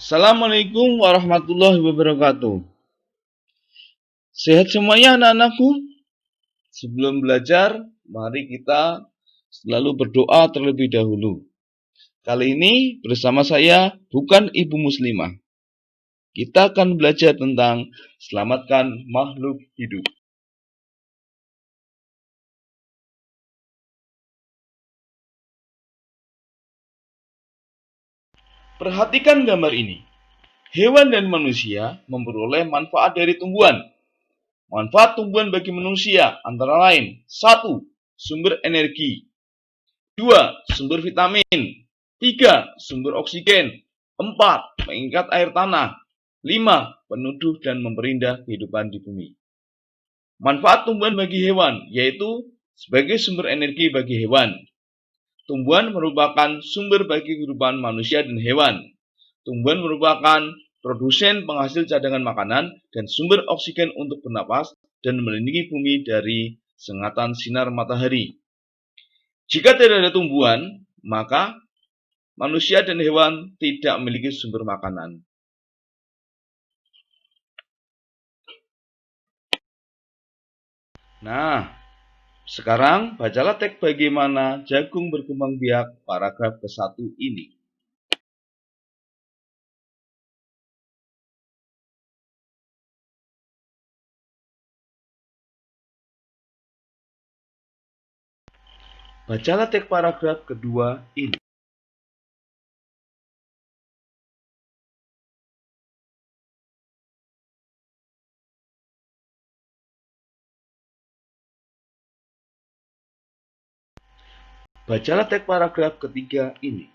Assalamualaikum warahmatullahi wabarakatuh. Sehat semuanya anak-anakku? Sebelum belajar, mari kita selalu berdoa terlebih dahulu. Kali ini bersama saya bukan Ibu Muslimah. Kita akan belajar tentang selamatkan makhluk hidup. Perhatikan gambar ini. Hewan dan manusia memperoleh manfaat dari tumbuhan. Manfaat tumbuhan bagi manusia antara lain: 1. Sumber energi. 2. Sumber vitamin. 3. Sumber oksigen. 4. Mengikat air tanah. 5. Peneduh dan memperindah kehidupan di bumi. Manfaat tumbuhan bagi hewan, yaitu sebagai sumber energi bagi hewan. Tumbuhan merupakan sumber bagi kehidupan manusia dan hewan. Tumbuhan merupakan produsen penghasil cadangan makanan dan sumber oksigen untuk bernapas dan melindungi bumi dari sengatan sinar matahari. Jika tidak ada tumbuhan, maka manusia dan hewan tidak memiliki sumber makanan. Nah, sekarang bacalah teks bagaimana jagung berkembang biak paragraf ke-1 ini. Bacalah teks paragraf kedua ini. Bacalah teks paragraf ketiga ini.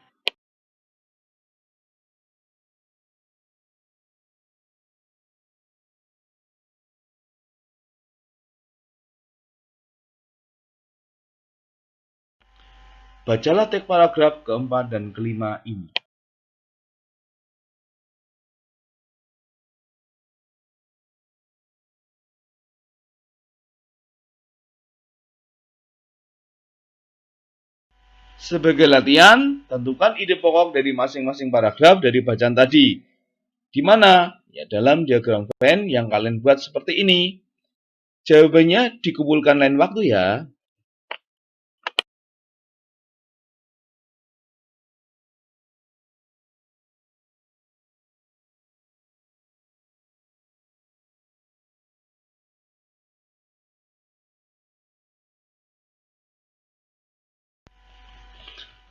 Bacalah teks paragraf keempat dan kelima ini. Sebagai latihan, tentukan ide pokok dari masing-masing paragraf dari bacaan tadi. Di mana? Ya, dalam diagram Venn yang kalian buat seperti ini. Jawabannya dikumpulkan lain waktu ya.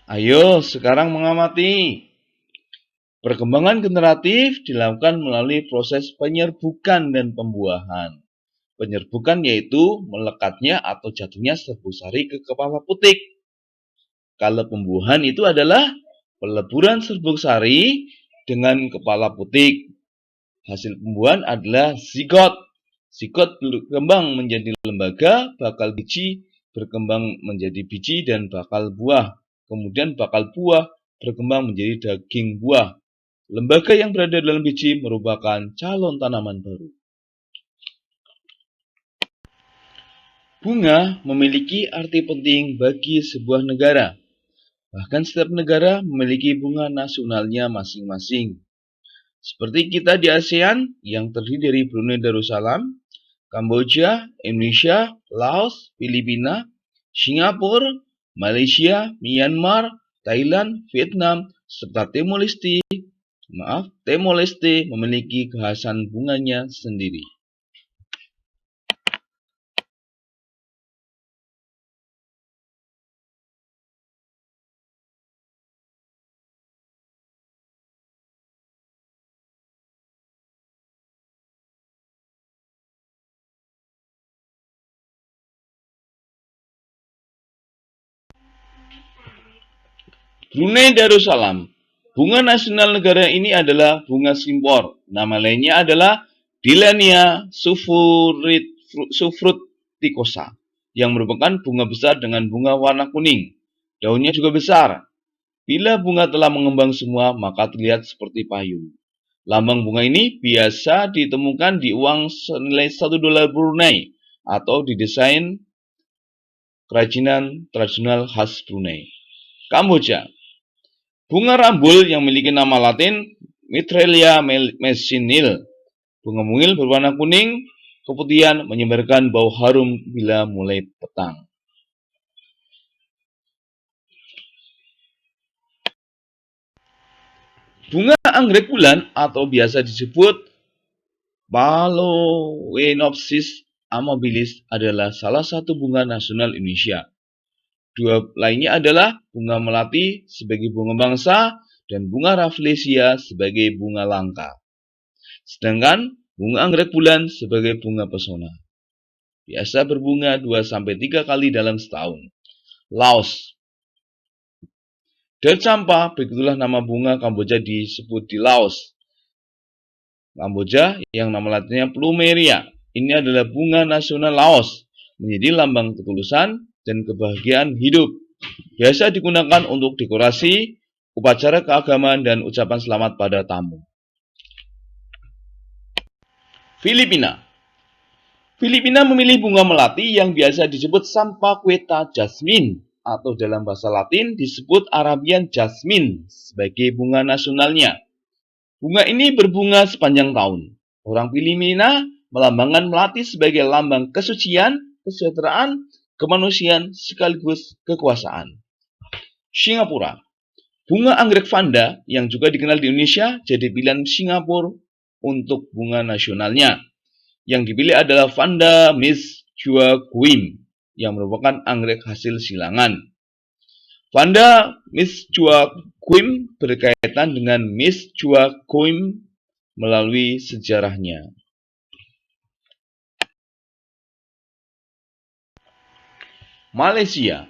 Ayo sekarang mengamati. Perkembangan generatif dilakukan melalui proses penyerbukan dan pembuahan. Penyerbukan yaitu melekatnya atau jatuhnya serbuk sari ke kepala putik. Kalau pembuahan itu adalah peleburan serbuk sari dengan kepala putik. Hasil pembuahan adalah zigot. Zigot berkembang menjadi lembaga, bakal biji berkembang menjadi biji dan bakal buah. Kemudian bakal buah berkembang menjadi daging buah. Lembaga yang berada dalam biji merupakan calon tanaman baru. Bunga memiliki arti penting bagi sebuah negara. Bahkan setiap negara memiliki bunga nasionalnya masing-masing. Seperti kita di ASEAN yang terdiri dari Brunei Darussalam, Kamboja, Indonesia, Laos, Filipina, Singapura, Malaysia, Myanmar, Thailand, Vietnam, serta Timor Leste memiliki kekhasan bunganya sendiri. Brunei Darussalam. Bunga nasional negara ini adalah bunga simpor. Nama lainnya adalah Dillenia sufruticosa, yang merupakan bunga besar dengan bunga warna kuning. Daunnya juga besar. Bila bunga telah mengembang semua, maka terlihat seperti payung. Lambang bunga ini biasa ditemukan di uang senilai $1 Brunei atau di desain kerajinan tradisional khas Brunei. Kamboja. Bunga rambul yang memiliki nama latin Mitralia messinil. Bunga mungil berwarna kuning, keputihan menyebarkan bau harum bila mulai petang. Bunga anggrek bulan atau biasa disebut Phalaenopsis amabilis adalah salah satu bunga nasional Indonesia. Dua lainnya adalah bunga melati sebagai bunga bangsa dan bunga rafflesia sebagai bunga langka. Sedangkan bunga anggrek bulan sebagai bunga pesona. Biasa berbunga 2-3 kali dalam setahun. Laos. Dan campa, begitulah nama bunga Kamboja disebut di Laos. Kamboja yang nama latinnya Plumeria. Ini adalah bunga nasional Laos, menjadi lambang ketulusan dan kebahagiaan hidup. Biasa digunakan untuk dekorasi, upacara keagamaan, dan ucapan selamat pada tamu. Filipina. Filipina memilih bunga melati yang biasa disebut Sampaguita jasmine atau dalam bahasa Latin disebut Arabian jasmine sebagai bunga nasionalnya. Bunga ini berbunga sepanjang tahun. Orang Filipina melambangkan melati sebagai lambang kesucian, kesejahteraan, kemanusiaan sekaligus kekuasaan. Singapura. Bunga anggrek vanda yang juga dikenal di Indonesia jadi pilihan Singapura untuk bunga nasionalnya. Yang dipilih adalah Vanda Miss Chua Guim yang merupakan anggrek hasil silangan. Vanda Miss Chua Guim berkaitan dengan Miss Chua Guim melalui sejarahnya. Malaysia.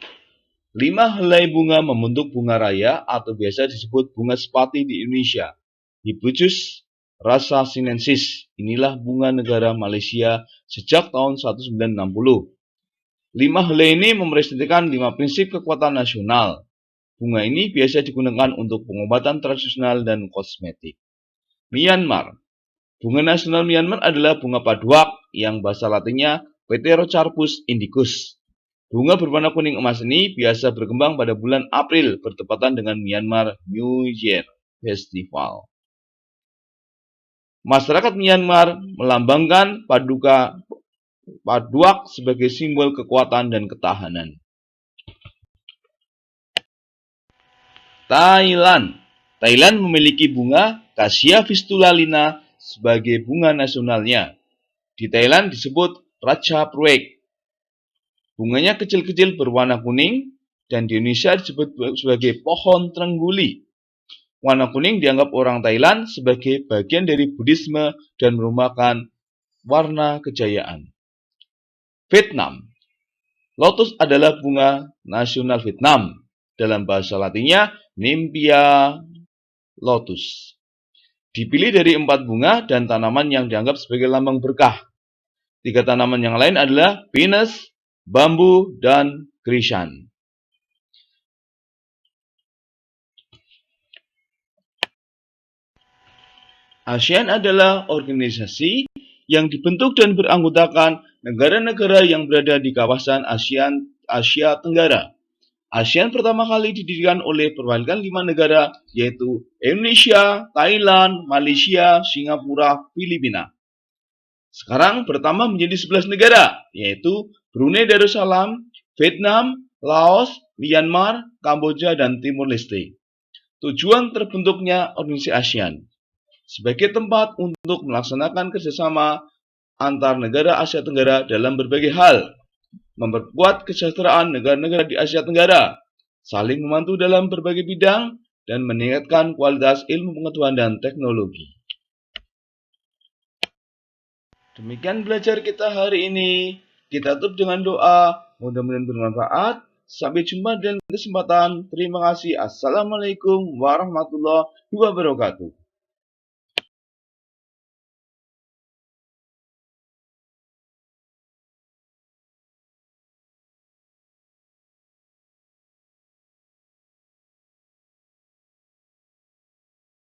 5 helai bunga membentuk bunga raya atau biasa disebut bunga sepati di Indonesia. Hibiscus racesinensis. Inilah bunga negara Malaysia sejak tahun 1960. 5 helai ini merepresentasikan 5 prinsip kekuatan nasional. Bunga ini biasa digunakan untuk pengobatan tradisional dan kosmetik. Myanmar. Bunga nasional Myanmar adalah bunga paduak yang bahasa latinnya Pterocarpus indicus. Bunga berwarna kuning emas ini biasa berkembang pada bulan April bertepatan dengan Myanmar New Year Festival. Masyarakat Myanmar melambangkan paduak sebagai simbol kekuatan dan ketahanan. Thailand. Thailand memiliki bunga Cassia Fistulina sebagai bunga nasionalnya. Di Thailand disebut Raja Pruek. Bunganya kecil-kecil berwarna kuning dan di Indonesia disebut sebagai pohon trengguli. Warna kuning dianggap orang Thailand sebagai bagian dari Buddhisme dan merupakan warna kejayaan. Vietnam. Lotus adalah bunga nasional Vietnam. Dalam bahasa latinnya Nymphaea lotus. Dipilih dari 4 bunga dan tanaman yang dianggap sebagai lambang berkah. 3 tanaman yang lain adalah pinus, bambu, dan krisan. ASEAN adalah organisasi yang dibentuk dan beranggotakan negara-negara yang berada di kawasan Asia Tenggara. ASEAN pertama kali didirikan oleh perwakilan 5 negara yaitu Indonesia, Thailand, Malaysia, Singapura, Filipina. Sekarang bertambah menjadi 11 negara, yaitu Brunei Darussalam, Vietnam, Laos, Myanmar, Kamboja, dan Timur Leste. Tujuan terbentuknya organisasi ASEAN sebagai tempat untuk melaksanakan kerjasama antar negara Asia Tenggara dalam berbagai hal, memperkuat kesejahteraan negara-negara di Asia Tenggara, saling membantu dalam berbagai bidang, dan meningkatkan kualitas ilmu pengetahuan dan teknologi. Demikian belajar kita hari ini. Kita tutup dengan doa. Mudah-mudahan bermanfaat. Sampai jumpa di kesempatan. Terima kasih. Assalamualaikum warahmatullahi wabarakatuh.